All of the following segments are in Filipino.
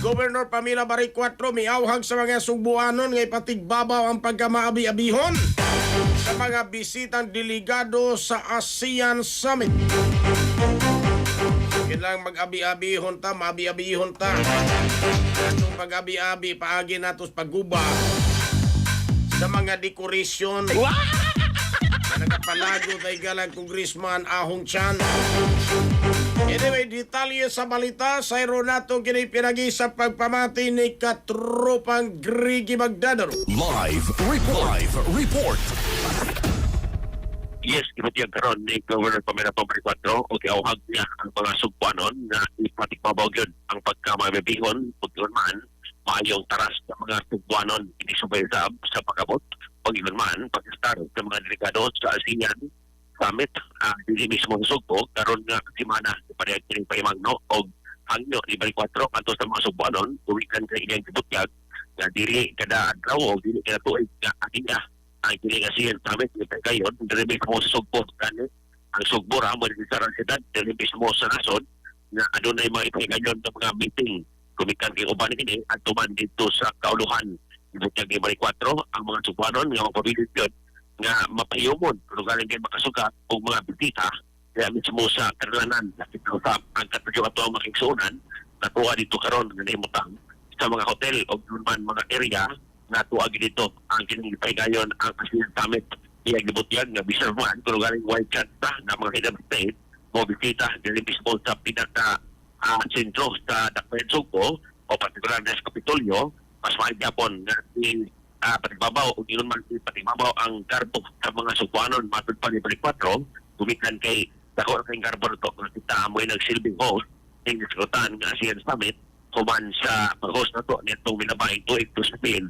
Gobernador Pamela Barry 4 miawhag sa mga Subuanon nga ipatigbabaw ang pagkamaabi-abihon sa mga bisitang delegado sa ASEAN Summit. Kailang mag-abi-abihon ta, maabi-abihon ta. Atong pag-abi-abi, paagi natos pagguba sa mga dekorasyon. Nagapalago tayo galang Congressman Ahong Chan. Anyway, detalye sa balita, sayro nato kinipinagi sa pagpamati ni katropang Grigi Magdadaro. Live report. Yes, ibutiyag karon ni Governor Pamela Barry 4 o giawhag niya ang mga Subuanon na ipatikbabaw yun ang pagkamabibihon ug yun man maayong taras sa mga Subuanon hindi subayab sa pagabot o yun man pag-start sa mga delegado sa ASEAN Summit dili mismo sa Sugbo karon nga semana ipadayag kining pahimangno og hangyo ni Barry 4 ato sa mga Subuanon tuwikan sa ilang gibutyag nga dili kada adlaw o dili kada tuig nga agiya ang kining ASEAN Summit ni kayon dili mismo sa Sugbo kani ang Sugbo ra mo dili sa syudad dili mismo sa nasod nga adunay mga ipahigayon ng mga meeting kumikan kay uban kini atuman dito sa kauluhan gibutyag ni Barry 4 ang mga Subuanon nga mapabilit yun nga mapayumon lugar nga makasuka o mga bisita kaya mismo sa karlanan nakita ang katudyo ato ang makigsuunan natuwa dito karon nga nahimutang sa mga hotel o man mga area nga tuwag dito ang kinilipahigayon ang ASEAN Summit iya gibutyag nga bisan man kung lugar ng white chat na mga head of state mo bisita dili mismo sa pinaka sentro sa Dakbayan Sugbo o partikular na sa Kapitolyo mas maayapon nga patigbabaw o yun man patigbabaw ang karbo sa mga Subuanon matod pa ni Barry 4 gumikan kay dako kay karbo to kung kita amoy nagsilbing host ng diskutan ng ASEAN Summit kuman sa pag-host na to nitong minabaing tuig to sa Phil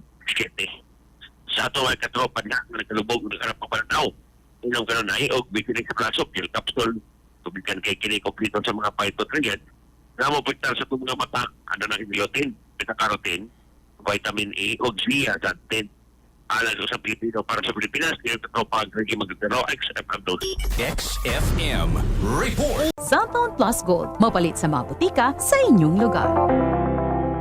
sa ato ay katropa niya nagkalubog ng karap papanataw ilang kanon na o bikinig sa plasok yung capsule gumikan kay kinikompleto sa mga phytonutrients na mabuitan sa itong mga mata ano na biotin, beta-carotene vitamin A o Zia Zantin alam sa Pilipino para sa Pilipinas dito ito pag naging magdaro XFM News. XFM report. Cellphone Plus Gold, mapalit sa mga butika sa inyong lugar.